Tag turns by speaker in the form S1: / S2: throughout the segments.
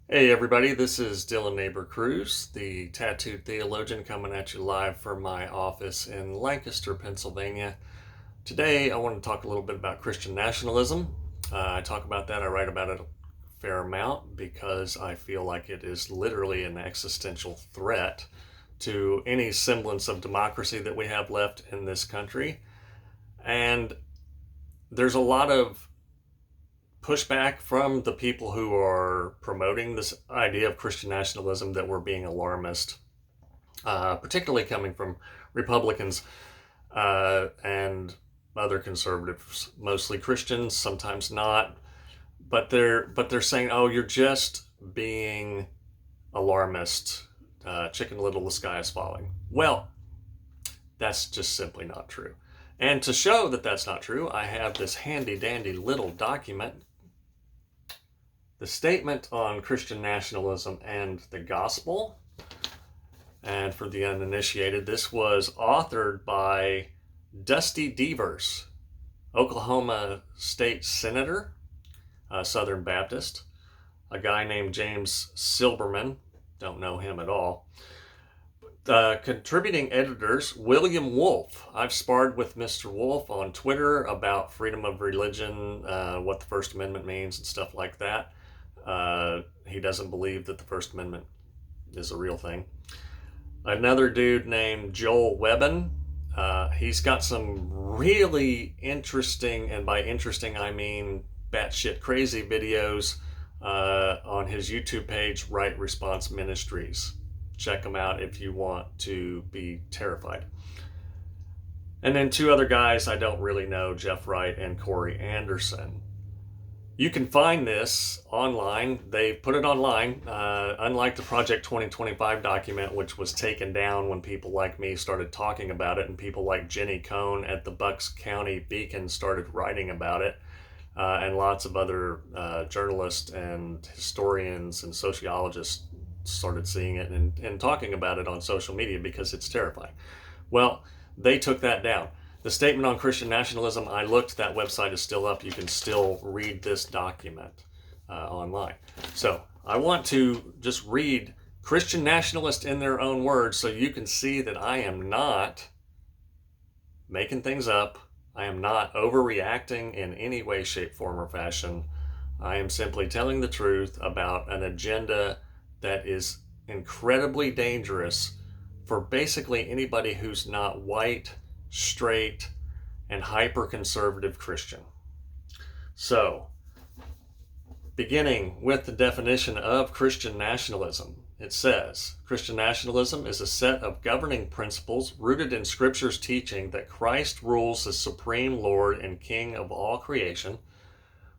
S1: Hey everybody, this is Dylan Neighbor Cruz, the Tattooed Theologian, coming at you live from my office in Lancaster, Pennsylvania. Today I want to talk a little bit about Christian nationalism. I talk about that, I write about it a fair amount because I feel like it is literally an existential threat to any semblance of democracy that we have left in this country. And there's a lot of pushback from the people who are promoting this idea of Christian nationalism that we're being alarmist, particularly coming from Republicans and other conservatives, mostly Christians, sometimes not. But they're saying, "Oh, you're just being alarmist. Chicken Little, the sky is falling." Well, that's just simply not true. And to show that that's not true, I have this handy dandy little document, the Statement on Christian Nationalism and the Gospel. And for the uninitiated, this was authored by Dusty Devers, Oklahoma State Senator, Southern Baptist, a guy named James Silberman, don't know him at all. Contributing editors, William Wolfe. I've sparred with Mr. Wolfe on Twitter about freedom of religion, what the First Amendment means, and stuff like that. He doesn't believe that the First Amendment is a real thing. Another dude named Joel Webbin. He's got some really interesting, and by interesting I mean batshit crazy videos on his YouTube page, Right Response Ministries. Check them out if you want to be terrified. And then two other guys I don't really know, Jeff Wright and Corey Anderson. You can find this online. They put it online, unlike the Project 2025 document, which was taken down when people like me started talking about it, and people like Jenny Cohn at the Bucks County Beacon started writing about it, and lots of other journalists and historians and sociologists started seeing it and talking about it on social media because it's terrifying. Well, they took that down. The Statement on Christian Nationalism, I looked, that website is still up. You can still read this document online. So I want to just read Christian nationalist in their own words so you can see that I am not making things up. I am not overreacting in any way, shape, form, or fashion. I am simply telling the truth about an agenda that is incredibly dangerous for basically anybody who's not white, straight, and hyper-conservative Christian. So, beginning with the definition of Christian nationalism, it says, Christian nationalism is a set of governing principles rooted in Scripture's teaching that Christ rules as supreme Lord and King of all creation,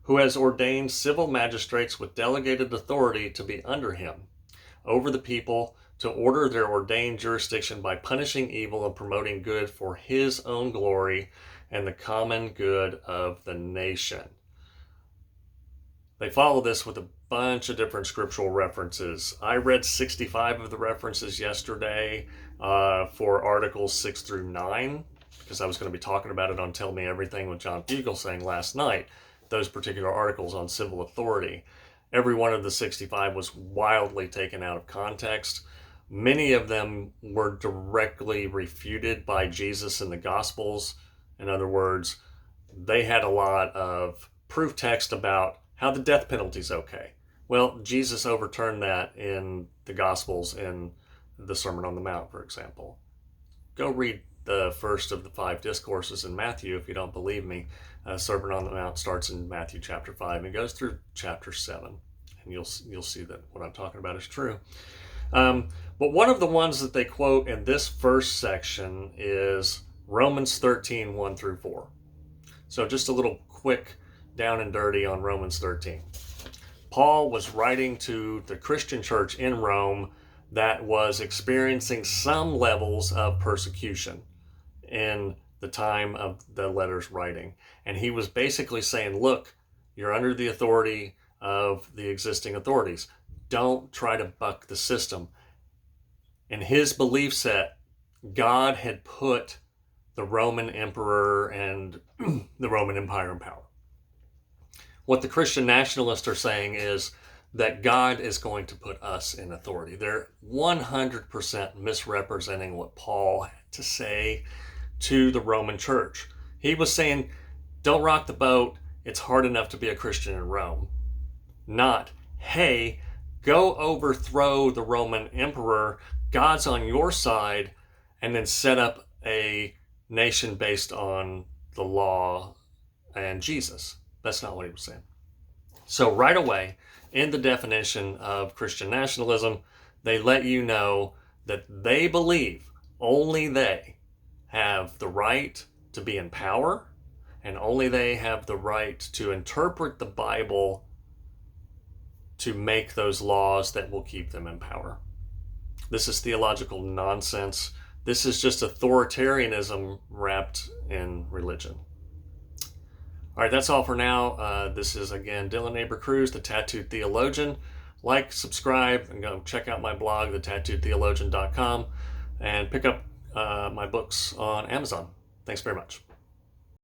S1: who has ordained civil magistrates with delegated authority to be under him, over the people, to order their ordained jurisdiction by punishing evil and promoting good for his own glory and the common good of the nation. They follow this with a bunch of different scriptural references. I read 65 of the references yesterday for articles 6 through 9, because I was going to be talking about it on Tell Me Everything with John Fugelsang last night, those particular articles on civil authority. Every one of the 65 was wildly taken out of context. Many of them were directly refuted by Jesus in the Gospels. In other words, they had a lot of proof text about how the death penalty is okay. Well, Jesus overturned that in the Gospels in the Sermon on the Mount, for example. Go read the first of the 5 discourses in Matthew if you don't believe me. Sermon on the Mount starts in Matthew chapter 5 and goes through chapter 7. And you'll see that what I'm talking about is true. But one of the ones that they quote in this first section is Romans 13, 1 through 4. So just a little quick down and dirty on Romans 13. Paul was writing to the Christian church in Rome that was experiencing some levels of persecution in the time of the letter's writing. And he was basically saying, look, you're under the authority of the existing authorities. Don't try to buck the system. In his belief set, God had put the Roman emperor and the Roman Empire in power. What the Christian nationalists are saying is that God is going to put us in authority. They're 100% misrepresenting what Paul had to say to the Roman church. He was saying, don't rock the boat. It's hard enough to be a Christian in Rome. Not, hey, go overthrow the Roman emperor. God's on your side, and then set up a nation based on the law and Jesus. That's not what he was saying. So right away, in the definition of Christian nationalism, they let you know that they believe only they have the right to be in power, and only they have the right to interpret the Bible to make those laws that will keep them in power. This is theological nonsense. This is just authoritarianism wrapped in religion. All right, that's all for now. This is, again, Dylan Neighbor Cruz, the Tattooed Theologian. Like, subscribe, and go check out my blog, thetattooedtheologian.com, and pick up my books on Amazon. Thanks very much.